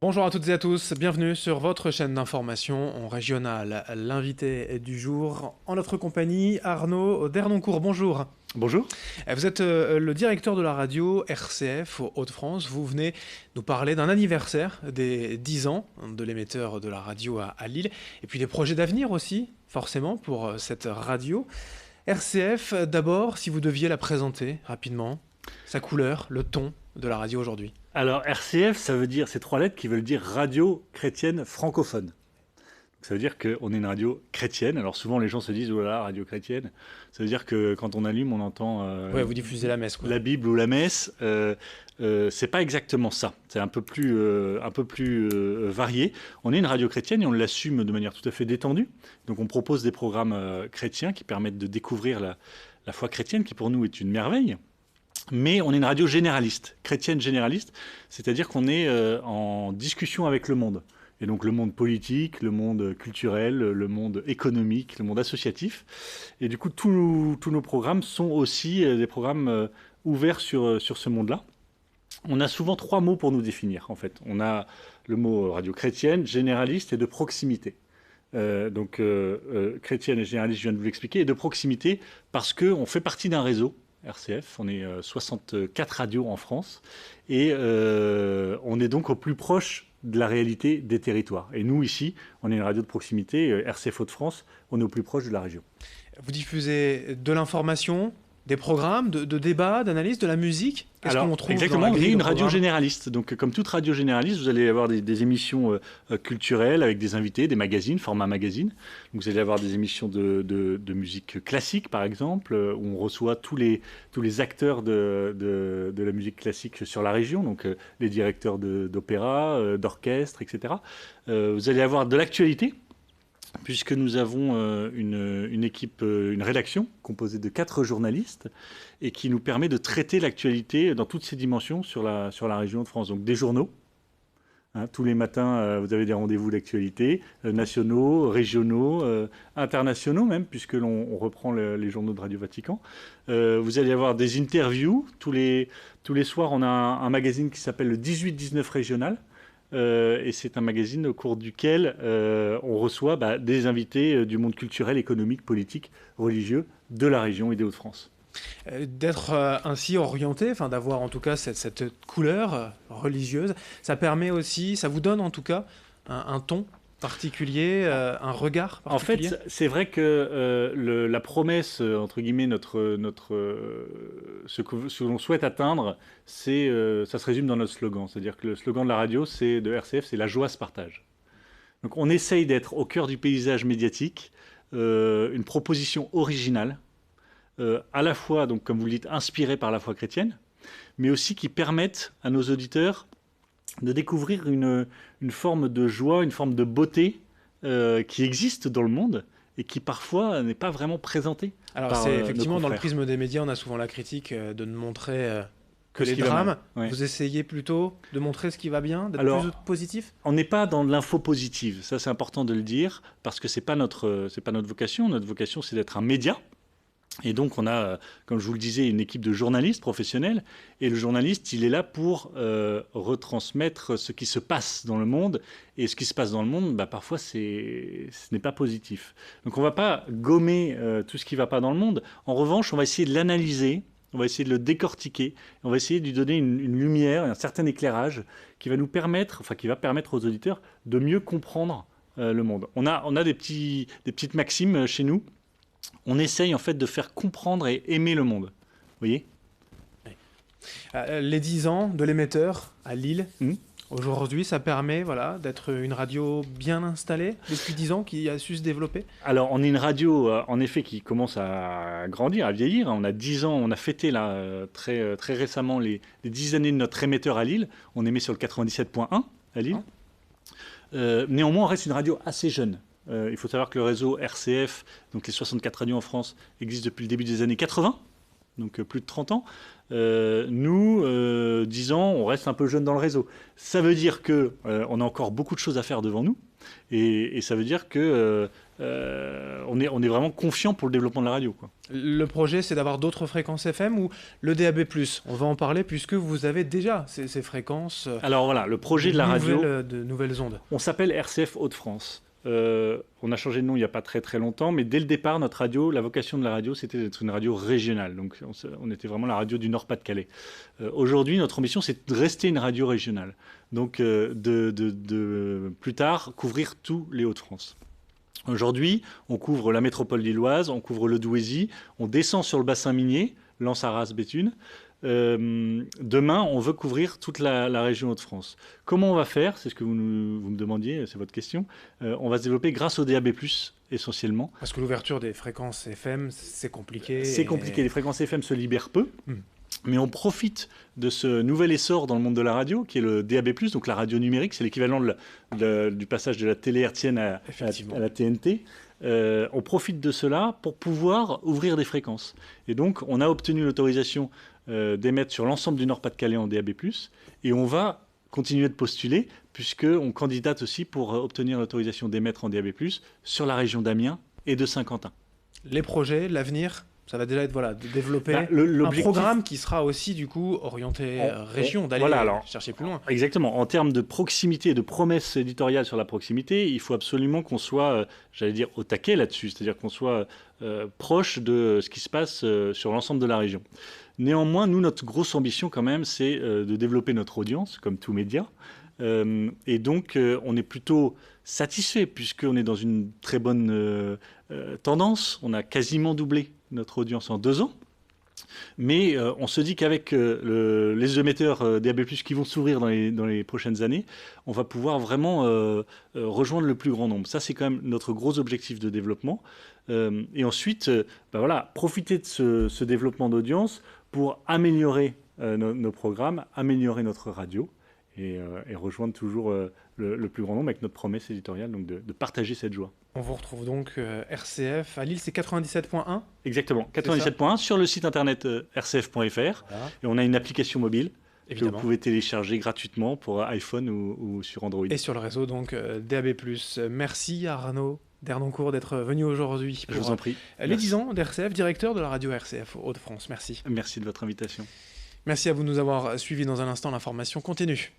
Bonjour à toutes et à tous, bienvenue sur votre chaîne d'information en régional. L'invité du jour, en notre compagnie, Arnaud Dernoncourt, bonjour. Bonjour. Vous êtes le directeur de la radio RCF aux Hauts-de-France. Vous venez nous parler d'un anniversaire des 10 ans de l'émetteur de la radio à Lille, et puis des projets d'avenir aussi, forcément, pour cette radio. RCF, d'abord, si vous deviez la présenter rapidement, sa couleur, le ton de la radio aujourd'hui. Alors RCF, ça veut dire, c'est trois lettres qui veulent dire radio chrétienne francophone. Donc, ça veut dire qu'on est une radio chrétienne. Alors souvent les gens se disent, oh là là, radio chrétienne. Ça veut dire que quand on allume, on entend Ouais, vous diffusez la messe, quoi. la Bible ou la messe. C'est pas exactement ça. C'est un peu plus varié. On est une radio chrétienne et on l'assume de manière tout à fait détendue. Donc on propose des programmes chrétiens qui permettent de découvrir la foi chrétienne, qui pour nous est une merveille. Mais on est une radio généraliste, chrétienne généraliste, c'est-à-dire qu'on est en discussion avec le monde. Et donc le monde politique, le monde culturel, le monde économique, le monde associatif. Et du coup, tous nos programmes sont aussi des programmes ouverts sur ce monde-là. On a souvent trois mots pour nous définir, en fait. On a le mot radio chrétienne, généraliste et de proximité. Chrétienne et généraliste, je viens de vous l'expliquer, et de proximité parce qu'on fait partie d'un réseau. RCF, on est 64 radios en France et on est donc au plus proche de la réalité des territoires. Et nous ici, on est une radio de proximité, RCF Hauts-de-France, on est au plus proche de la région. Vous diffusez de l'information, des programmes, de débats, d'analyses, de la musique. Qu'est-ce qu'on trouve exactement, dans la on est grille une de radio programmes généraliste. Donc, comme toute radio généraliste, vous allez avoir des émissions culturelles avec des invités, des magazines, format magazine. Donc, vous allez avoir des émissions de musique classique, par exemple, où on reçoit tous les acteurs de la musique classique sur la région, donc les directeurs d'opéra, d'orchestre, etc. Vous allez avoir de l'actualité, puisque nous avons une équipe, une rédaction composée de 4 journalistes et qui nous permet de traiter l'actualité dans toutes ses dimensions sur la région de France. Donc des journaux, hein, tous les matins vous avez des rendez-vous d'actualité, nationaux, régionaux, internationaux même, puisque l'on reprend les journaux de Radio Vatican. Vous allez avoir des interviews, tous les soirs on a un magazine qui s'appelle le 18-19 régional. Et c'est un magazine au cours duquel on reçoit des invités du monde culturel, économique, politique, religieux de la région et des Hauts-de-France. D'être ainsi orienté, enfin d'avoir en tout cas cette couleur religieuse, ça permet aussi, ça vous donne en tout cas un ton particulier, un regard En particulier. fait, c'est vrai que la promesse, entre guillemets, ce que l'on souhaite atteindre, ça se résume dans notre slogan. C'est-à-dire que le slogan de la radio, de RCF, c'est « La joie se partage ». Donc on essaye d'être au cœur du paysage médiatique, une proposition originale, à la fois, donc, comme vous le dites, inspirée par la foi chrétienne, mais aussi qui permettent à nos auditeurs de découvrir une forme de joie, une forme de beauté qui existe dans le monde et qui parfois n'est pas vraiment présentée. Alors par c'est nos effectivement dans le confrères. prisme des médias, on a souvent la critique de ne montrer que Ce les qui va mal. drames. Ouais. Vous essayez plutôt de montrer ce qui va bien, d'être Alors, plus positif. On n'est pas dans l'info positive, ça c'est important de le dire, parce que c'est pas notre vocation. Notre vocation, c'est d'être un média. Et donc on a, comme je vous le disais, une équipe de journalistes professionnels. Et le journaliste, il est là pour retransmettre ce qui se passe dans le monde. Et ce qui se passe dans le monde, parfois, ce n'est pas positif. Donc on ne va pas gommer tout ce qui ne va pas dans le monde. En revanche, on va essayer de l'analyser. On va essayer de le décortiquer. On va essayer de lui donner une lumière, un certain éclairage qui va permettre aux auditeurs de mieux comprendre le monde. On a des petites maximes chez nous. On essaye en fait de faire comprendre et aimer le monde. Vous voyez ? Les 10 ans de l'émetteur à Lille, Mmh. aujourd'hui, ça permet d'être une radio bien installée depuis 10 ans, qui a su se développer. Alors, on est une radio, en effet, qui commence à grandir, à vieillir. On a 10 ans, on a fêté là, très récemment les 10 années de notre émetteur à Lille. On émet sur le 97.1 à Lille. Néanmoins, on reste une radio assez jeune. Il faut savoir que le réseau RCF, donc les 64 radios en France, existe depuis le début des années 80. donc plus de 30 ans. Nous, 10 ans, on reste un peu jeune dans le réseau. Ça veut dire qu'on a encore beaucoup de choses à faire devant nous. Et ça veut dire qu'on est vraiment confiant pour le développement de la radio, quoi. Le projet, c'est d'avoir d'autres fréquences FM ou le DAB+. On va en parler puisque vous avez déjà ces fréquences. Alors voilà, le projet de la radio, de nouvelles ondes. on s'appelle RCF Hauts-de-France. On a changé de nom il n'y a pas très très longtemps, mais dès le départ, notre radio, la vocation de la radio, c'était d'être une radio régionale. Donc on était vraiment la radio du Nord-Pas-de-Calais. Aujourd'hui, notre ambition, c'est de rester une radio régionale. Donc plus tard, couvrir tous les Hauts-de-France. Aujourd'hui, on couvre la métropole lilloise, on couvre le Douaisis, on descend sur le bassin minier, Lens, Arras, Béthune. Demain, on veut couvrir toute la région Hauts-de-France. Comment on va faire? C'est ce que vous me demandiez, c'est votre question. On va se développer grâce au DAB+, essentiellement. Parce que l'ouverture des fréquences FM, c'est compliqué. C'est compliqué, les fréquences FM se libèrent peu. Mais on profite de ce nouvel essor dans le monde de la radio, qui est le DAB+, donc la radio numérique, c'est l'équivalent du passage de la télé hertzienne à la TNT. On profite de cela pour pouvoir ouvrir des fréquences. Et donc, on a obtenu l'autorisation d'émettre sur l'ensemble du Nord-Pas-de-Calais en DAB+, et on va continuer de postuler, puisqu'on candidate aussi pour obtenir l'autorisation d'émettre en DAB+, sur la région d'Amiens et de Saint-Quentin. Les projets, l'avenir, ça va déjà être de développer un programme qui sera aussi du coup orienté région, d'aller chercher plus loin. Exactement. En termes de proximité et de promesses éditoriales sur la proximité, il faut absolument qu'on soit, j'allais dire, au taquet là-dessus, c'est-à-dire qu'on soit proche de ce qui se passe sur l'ensemble de la région. Néanmoins, nous, notre grosse ambition quand même, c'est de développer notre audience, comme tout média. Et donc, on est plutôt satisfait, puisqu'on est dans une très bonne tendance. On a quasiment doublé notre audience en 2 ans. Mais on se dit qu'avec les émetteurs DAB+, qui vont s'ouvrir dans les prochaines années, on va pouvoir vraiment rejoindre le plus grand nombre. Ça, c'est quand même notre gros objectif de développement. Et ensuite, profiter de ce développement d'audience pour améliorer nos programmes, améliorer notre radio et rejoindre toujours le plus grand nombre avec notre promesse éditoriale, donc de partager cette joie. On vous retrouve donc RCF à Lille, c'est 97.1. Exactement, 97.1 sur le site internet rcf.fr. Voilà. Et on a une application mobile que vous pouvez télécharger gratuitement pour iPhone ou sur Android. Et sur le réseau donc DAB+. Merci Arnaud Dernoncourt d'être venu aujourd'hui. Je vous en prie. Les 10 ans d'RCF, directeur de la radio RCF Hauts-de-France. Merci. Merci de votre invitation. Merci à vous de nous avoir suivis. Dans un instant, l'information continue.